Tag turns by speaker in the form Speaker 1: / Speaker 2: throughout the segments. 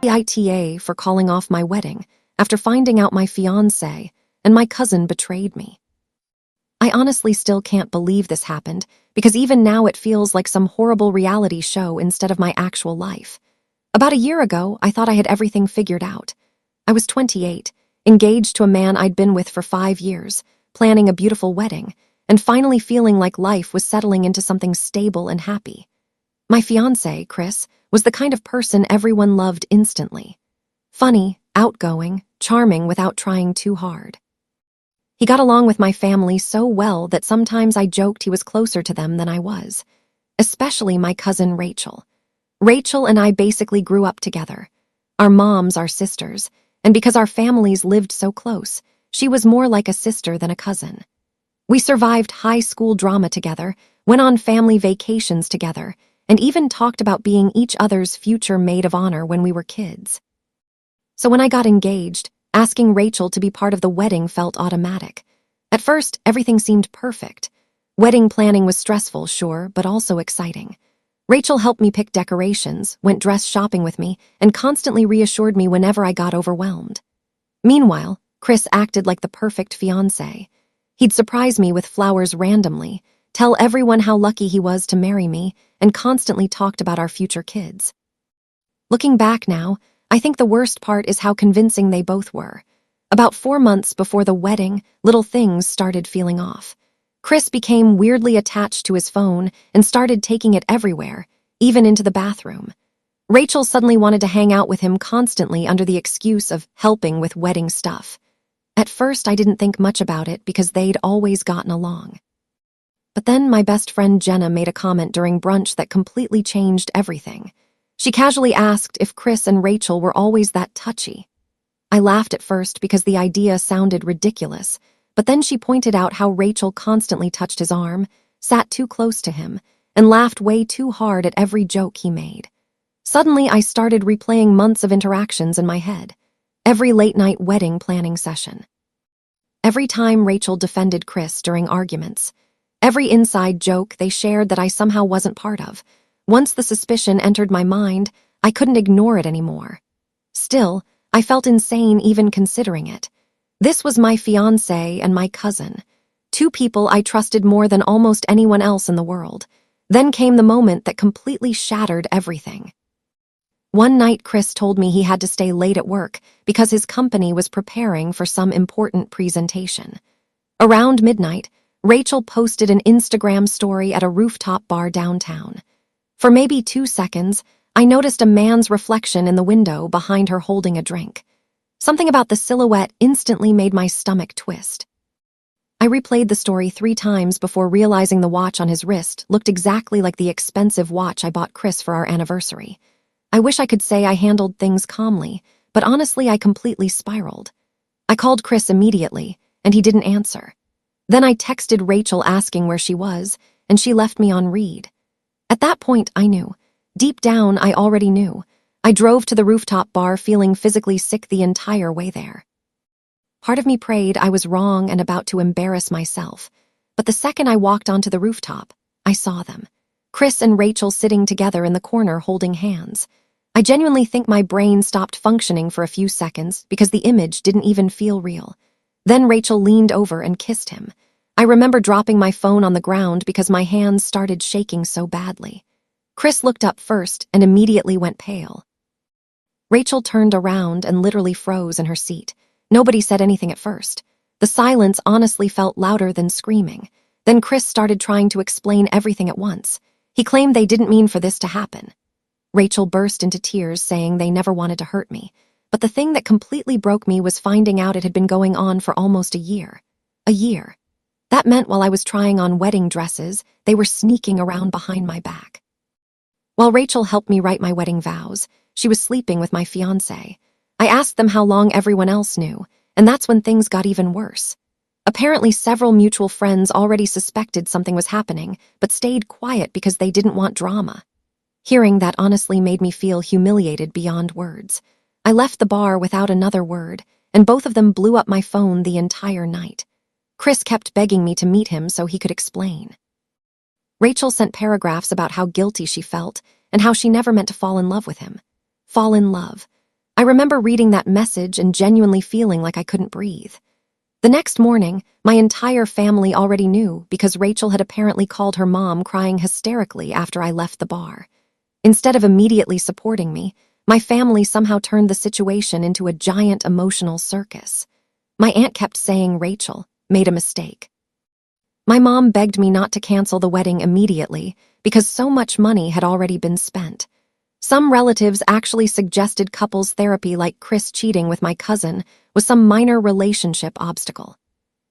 Speaker 1: AITA for calling off my wedding after finding out my fiancé and my cousin betrayed me. I honestly still can't believe this happened because even now it feels like some horrible reality show instead of my actual life. About a year ago, I thought I had everything figured out. I was 28, engaged to a man I'd been with for 5 years, planning a beautiful wedding, and finally feeling like life was settling into something stable and happy. My fiancé, Chris, was the kind of person everyone loved instantly. Funny, outgoing, charming without trying too hard. He got along with my family so well that sometimes I joked he was closer to them than I was, especially my cousin Rachel. Rachel and I basically grew up together. Our moms are sisters, and because our families lived so close, she was more like a sister than a cousin. We survived high school drama together, went on family vacations together, and even talked about being each other's future maid of honor when we were kids. So when I got engaged, asking Rachel to be part of the wedding felt automatic. At first, everything seemed perfect. Wedding planning was stressful, sure, but also exciting. Rachel helped me pick decorations, went dress shopping with me, and constantly reassured me whenever I got overwhelmed. Meanwhile, Chris acted like the perfect fiancé. He'd surprise me with flowers randomly, tell everyone how lucky he was to marry me, and constantly talked about our future kids. Looking back now, I think the worst part is how convincing they both were. About 4 months before the wedding, little things started feeling off. Chris became weirdly attached to his phone and started taking it everywhere, even into the bathroom. Rachel suddenly wanted to hang out with him constantly under the excuse of helping with wedding stuff. At first, I didn't think much about it because they'd always gotten along. But then my best friend Jenna made a comment during brunch that completely changed everything. She casually asked if Chris and Rachel were always that touchy. I laughed at first because the idea sounded ridiculous, but then she pointed out how Rachel constantly touched his arm, sat too close to him, and laughed way too hard at every joke he made. Suddenly, I started replaying months of interactions in my head, every late-night wedding planning session. Every time Rachel defended Chris during arguments, every inside joke they shared that I somehow wasn't part of. Once the suspicion entered my mind, I couldn't ignore it anymore. Still, I felt insane even considering it. This was my fiancé and my cousin, 2 people I trusted more than almost anyone else in the world. Then came the moment that completely shattered everything. One night, Chris told me he had to stay late at work because his company was preparing for some important presentation. Around midnight, Rachel posted an Instagram story at a rooftop bar downtown. For maybe 2 seconds, I noticed a man's reflection in the window behind her holding a drink. Something about the silhouette instantly made my stomach twist. I replayed the story 3 times before realizing the watch on his wrist looked exactly like the expensive watch I bought Chris for our anniversary. I wish I could say I handled things calmly, but honestly I completely spiraled. I called Chris immediately, and he didn't answer. Then I texted Rachel asking where she was, and she left me on read. At that point, I knew. Deep down, I already knew. I drove to the rooftop bar feeling physically sick the entire way there. Part of me prayed I was wrong and about to embarrass myself, but the second I walked onto the rooftop, I saw them. Chris and Rachel sitting together in the corner holding hands. I genuinely think my brain stopped functioning for a few seconds because the image didn't even feel real. Then Rachel leaned over and kissed him. I remember dropping my phone on the ground because my hands started shaking so badly. Chris looked up first and immediately went pale. Rachel turned around and literally froze in her seat. Nobody said anything at first. The silence honestly felt louder than screaming. Then Chris started trying to explain everything at once. He claimed they didn't mean for this to happen. Rachel burst into tears, saying they never wanted to hurt me. But the thing that completely broke me was finding out it had been going on for almost a year. A year. That meant while I was trying on wedding dresses, they were sneaking around behind my back. While Rachel helped me write my wedding vows, she was sleeping with my fiancé. I asked them how long everyone else knew, and that's when things got even worse. Apparently, several mutual friends already suspected something was happening, but stayed quiet because they didn't want drama. Hearing that honestly made me feel humiliated beyond words. I left the bar without another word, and both of them blew up my phone the entire night. Chris kept begging me to meet him so he could explain. Rachel sent paragraphs about how guilty she felt and how she never meant to fall in love with him. Fall in love. I remember reading that message and genuinely feeling like I couldn't breathe. The next morning, my entire family already knew because Rachel had apparently called her mom crying hysterically after I left the bar. Instead of immediately supporting me, my family somehow turned the situation into a giant emotional circus. My aunt kept saying Rachel made a mistake. My mom begged me not to cancel the wedding immediately because so much money had already been spent. Some relatives actually suggested couples therapy like Chris cheating with my cousin was some minor relationship obstacle.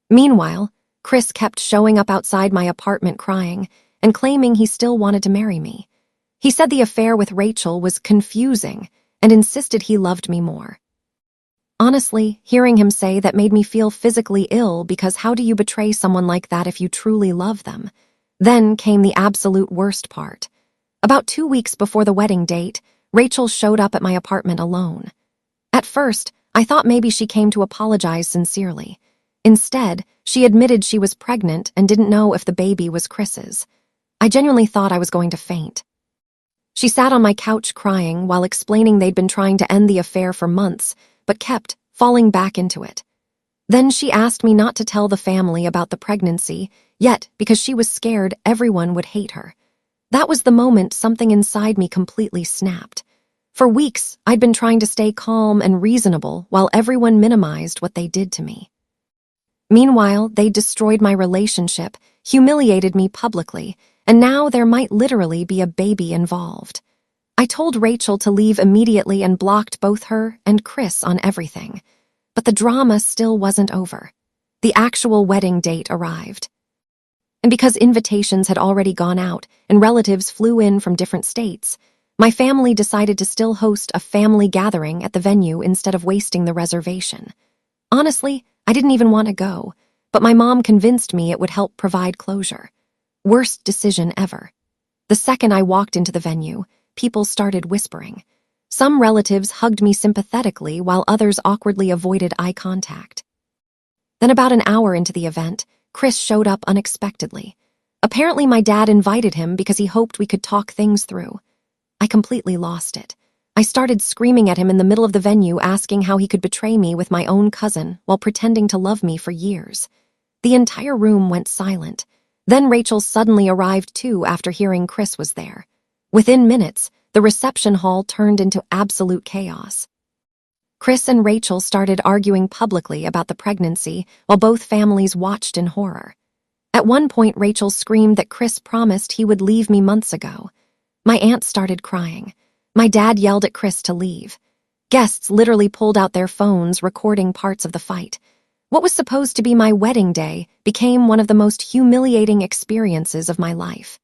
Speaker 1: Meanwhile, Chris kept showing up outside my apartment crying and claiming he still wanted to marry me. He said the affair with Rachel was confusing and insisted he loved me more. Honestly, hearing him say that made me feel physically ill because how do you betray someone like that if you truly love them? Then came the absolute worst part. About 2 weeks before the wedding date, Rachel showed up at my apartment alone. At first, I thought maybe she came to apologize sincerely. Instead, she admitted she was pregnant and didn't know if the baby was Chris's. I genuinely thought I was going to faint. She sat on my couch crying while explaining they'd been trying to end the affair for months, but kept falling back into it. Then she asked me not to tell the family about the pregnancy, yet because she was scared everyone would hate her. That was the moment something inside me completely snapped. For weeks, I'd been trying to stay calm and reasonable while everyone minimized what they did to me. Meanwhile, they destroyed my relationship, humiliated me publicly, and now there might literally be a baby involved. I told Rachel to leave immediately and blocked both her and Chris on everything. But the drama still wasn't over. The actual wedding date arrived. And because invitations had already gone out and relatives flew in from different states, my family decided to still host a family gathering at the venue instead of wasting the reservation. Honestly, I didn't even want to go, but my mom convinced me it would help provide closure. Worst decision ever. The second I walked into the venue, people started whispering. Some relatives hugged me sympathetically while others awkwardly avoided eye contact. Then about an hour into the event, Chris showed up unexpectedly. Apparently my dad invited him because he hoped we could talk things through. I completely lost it. I started screaming at him in the middle of the venue asking how he could betray me with my own cousin while pretending to love me for years. The entire room went silent. Then Rachel suddenly arrived too after hearing Chris was there. Within minutes, the reception hall turned into absolute chaos. Chris and Rachel started arguing publicly about the pregnancy while both families watched in horror. At one point, Rachel screamed that Chris promised he would leave me months ago. My aunt started crying. My dad yelled at Chris to leave. Guests literally pulled out their phones recording parts of the fight. What was supposed to be my wedding day became one of the most humiliating experiences of my life.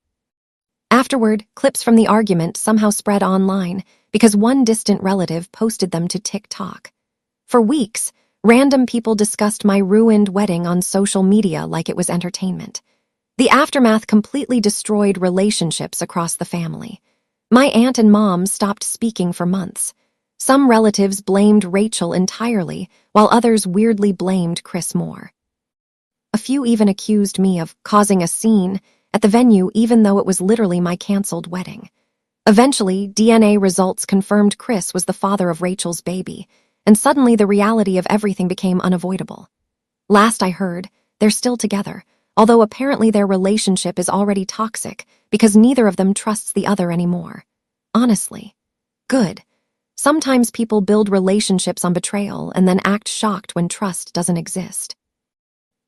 Speaker 1: Afterward, clips from the argument somehow spread online because one distant relative posted them to TikTok. For weeks, random people discussed my ruined wedding on social media like it was entertainment. The aftermath completely destroyed relationships across the family. My aunt and mom stopped speaking for months. Some relatives blamed Rachel entirely, while others weirdly blamed Chris more. A few even accused me of causing a scene at the venue even though it was literally my canceled wedding. Eventually, DNA results confirmed Chris was the father of Rachel's baby, and suddenly the reality of everything became unavoidable. Last I heard, they're still together, although apparently their relationship is already toxic because neither of them trusts the other anymore. Honestly, good. Sometimes people build relationships on betrayal and then act shocked when trust doesn't exist.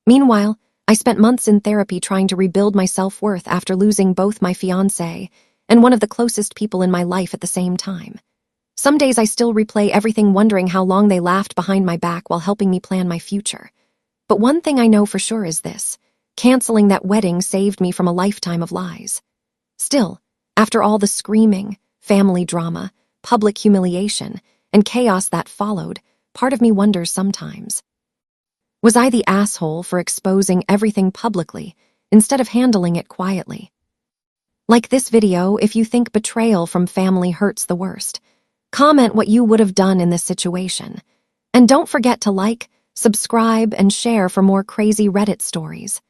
Speaker 1: Meanwhile, I spent months in therapy trying to rebuild my self-worth after losing both my fiancé and one of the closest people in my life at the same time. Some days I still replay everything wondering how long they laughed behind my back while helping me plan my future. But one thing I know for sure is this: canceling that wedding saved me from a lifetime of lies. Still, after all the screaming, family drama, public humiliation, and chaos that followed, part of me wonders sometimes. Was I the asshole for exposing everything publicly instead of handling it quietly? Like this video if you think betrayal from family hurts the worst. Comment what you would have done in this situation. And don't forget to like, subscribe, and share for more crazy Reddit stories.